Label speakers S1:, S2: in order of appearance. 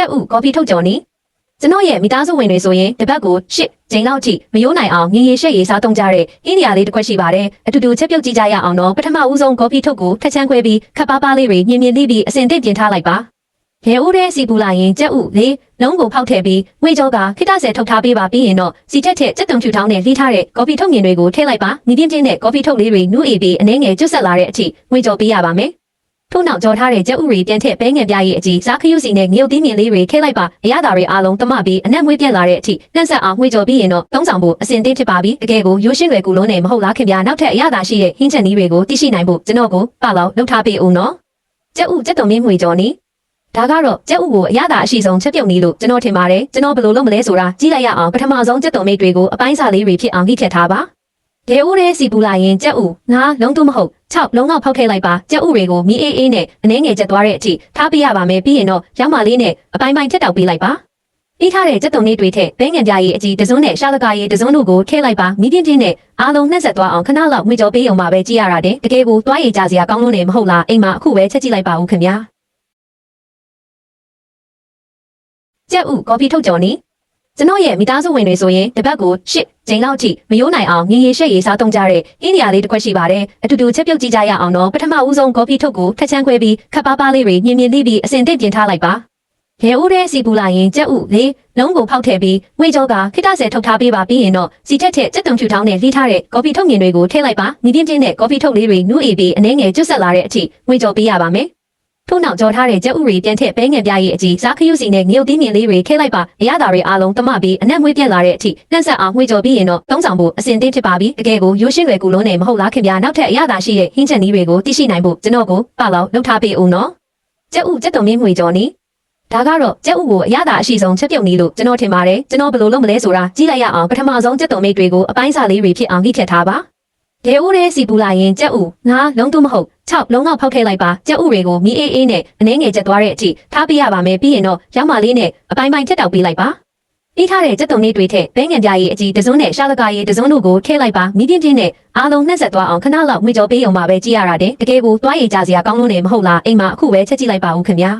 S1: က်ဥကော်ဖီထုတ်ကြော်နီကျွန်တော်ရဲ့မိသားစုဝင်တွေဆိုရင်တပတ်ကို10 ချိန်လောက်ထိမယိုးနိုင်အောင်ငင်းရင်ရှက်ရေးစားသုံးကြတဲ့အိန္ဒိယလေးတစ်ခွက်ရှိပါတယ်အတူတူချက်ပြုတ်ကြည့်ကြရအောင်တော့ပထမဦးဆုံးကော်ဖီထုတ်ကိုထက်ချမ်းခွဲပြီးခပ်ပါးပါးလေးတွေမြင်မြင်လေးပြီးအစင်သင့်ပြင်ထားလိုက်ပါရဲဦးတဲ့စီပူလာရင်ကြက်ဥလေးလုံးကိုဖောက်ထည့်ပြီးငွေကြောကခိတဆယ်ထုတ်ထားပေးပါပြီးရင်တော့စီချက်ထက်ကြက်တုံဖြူထောင်းနဲ့လှီးထားတဲ့ကော်ဖီထုတ်မြင်တွေကိုထည့်လိုက်ပါနီးပြင်းပြင်းနဲ့ကော်ဖီထုတ်လေးတွေနူးအေးပြီးအနှဲငယ်ကျွတ်ဆက်လာတဲ့အထိငွေကြောပေးရပါမယ်ထို့နောက်ကြော်ထားတဲ့ကြက်ဥတွေပြန်ထည့်ပဲငယ်ပြားရဲ့အကြီးစားခရုစီနဲ့ငရုတ်သီးမြင်လေးတွေထည့်လိုက်ပါအရသာတွေအားလုံးတမပြီးအနက်မွေးပြက်လာတဲ့အထိနှက်ဆက်အောင်ငွေကြောပြီးရင်တော့သုံးဆောင်ဖို့အစင်သင့်ဖြစ်ပါပြီတကယ်ကိုရိုးရှင်းလွယ်ကူလုံးနဲ့မဟုတ်လားခင်ဗျာနောက်ထပ်အရသာရှိတဲ့ဟင်းချက်နည်းတွေကိုသိရှိနိုင်ဖို့ကျွန်တော်ကိုပါလောက်လုပ်ထားပေးဦးနော်ကြက်ဥကြက်တုံမင်းငွေကြောနီဒါကတော့ကြက်ဥကိုအရသာအရှိဆုံးချက်ပြုတ်နည်းလို့ကျွန်တော်ထင်ပါတယ်ကျွန်တော်ဘယ်လိုလုပ်မလဲဆိုတာကြည့်လိုက်ရအောင်ပထမဆုံးကြက်တုံမိတ်တွေကိုအပိုင်းစာလေးတွေဖြစ်အောင်နှိပ်ထည့်ထားပါဒေဦးရဲစီပူလာရင်ကြက်ဥ9လုံးသူမဟုတ်6လုံးလောက်ဖောက်ထည့်လိုက်ပါကြက်ဥတွေကိုမီးအေးအေးနဲ့အနှဲငယ်ချက်သွားတဲ့အထိထားပြရပါမယ်ပြီးရင်တော့ရောက်မလေးနဲ့အပိုင်းပိုင်းထက်တောက်ပေးလိုက်ပါအေးထားတဲ့ကြက်တုံလေးတွေထည့်ဘဲငယ်ပြားရဲ့အကြီးတစုံနဲ့ရှာလကာရဲ့တစုံတို့ကိုထည့်လိုက်ပါမီးပြင်းပြင်းနဲ့အားလုံးနှက်ဆက်သွားအောင်ခဏလောက်ငွေကြောပေးအောင်ပါပဲကြည့်ရတာတဲ့တကယ်ကိုသွားရည်ကြစရာကောင်းလို့နေမဟုတ်လားအိမ်မှာအခုပဲချက်ကြည့်လိုက်ပါဦးခင်ဗျာကြက်ဥကော်ဖီထုတ်ကြော်နီကျွန်တော်ရဲ့မိသားစုဝင်တွေဆိုရင်တပတ်ကို10 ချိန်လောက်ထိမယိုးနိုင်အောင်ငင်းရင်ရှက်ရေးစားသုံးကြတဲ့အိန္ဒိယလေးတစ်ခွက်ရှိပါတယ်အတူတူချက်ပြုတ်ကြည့်ကြရအောင်တော့ပထမဦးဆုံးကော်ဖီထုတ်ကိုထက်ချမ်းခွဲပြီးခပ်ပါးပါးလေးတွေမြင်မြင်လေးပြီးအစင်သင့်ပြင်ထားလိုက်ပါရဲဦးတဲ့စီပူလာရင်ကြက်ဥလေးလုံးကိုဖောက်ထည့်ပြီးငွေကြောကခိတဆယ်ထုတ်ထားပေးပါပြီးရင်တော့စီထက်ထက်ကြက်တုံဖြူထောင်းနဲ့လှီးထားတဲ့ကော်ဖီထုတ်မြင်တွေကိုထည့်လိုက်ပါနီးပြင်းပြင်းနဲ့ကော်ဖီထုတ်လေးတွေနူးအေးပြီးအနှဲငယ်ကျွတ်ဆက်လာတဲ့အထိငွေကြောပေးရပါမယ်ထို့နောက်ကြော်ထားတဲ့ကြက်ဥတွေပြန်ထည့်ပဲငယ်ပြားရဲ့အကြီးစားခရုစီနဲ့ငရုတ်သီးမြင်လေးတွေထည့်လိုက်ပါအရသာတွေအားလုံးတမပြီးအနက်မွေးပြက်လာတဲ့အထိနှက်ဆက်အောင်ငွေကြော်ပြီးရင်တော့သုံးဆောင်ဖို့အစင်သင့်ဖြစ်ပါပြီတကယ်ကိုရိုးရှင်းလွယ်ကူလုံးနဲ့မဟုတ်လားခင်ဗျာနောက်ထပ်အရသာရှိတဲ့ဟင်းချက်နည်းတွေကိုသိရှိနိုင်ဖို့ကျွန်တော်ကိုပါလောက်လုပ်ထားပေးဦးနော်ကြက်ဥကြက်တုံမင်းငွေကြော်နီဒါကတော့ကြက်ဥကိုအရသာအရှိဆုံးချက်ပြုတ်နည်းလို့ကျွန်တော်ထင်ပါတယ်ကျွန်တော်ဘယ်လိုလုပ်မလဲဆိုတာကြည့်လိုက်ရအောင်ပထမဆုံးကြက်တုံမိတ်တွေကိုအပိုင်းစာလေးတွေဖြစ်အောင်နှိပ်ထည့်ထားပါဒေဦးရဲစီပူလာရင်ကြက်ဥ9လုံးသူမဟုတ်6လုံးလောက်ဖောက်ထည့်လိုက်ပါကြက်ဥတွေကိုမီးအေးအေးနဲ့အနှဲငယ်ချက်သွားတဲ့အထိထားပြရပါမယ်ပြီးရင်တော့ရောက်မလေးနဲ့အပိုင်းပိုင်းထက်တောက်ပေးလိုက်ပါအေးထားတဲ့ကြက်တုံလေးတွေထည့်ဘဲငယ်ပြားရဲ့အကြီးတစုံနဲ့ရှာလကာရဲ့တစုံတို့ကိုထည့်လိုက်ပါမီးပြင်းပြင်းနဲ့အားလုံးနှက်ဆက်သွားအောင်ခဏလောက်ငွေကြောပေးအောင်ပါပဲကြည့်ရတာတဲ့တကယ်ကိုသွားရည်ကြစရာကောင်းလို့နေမဟုတ်လားအိမ်မှာအခုပဲချက်ကြည့်လိုက်ပါဦးခင်ဗျာ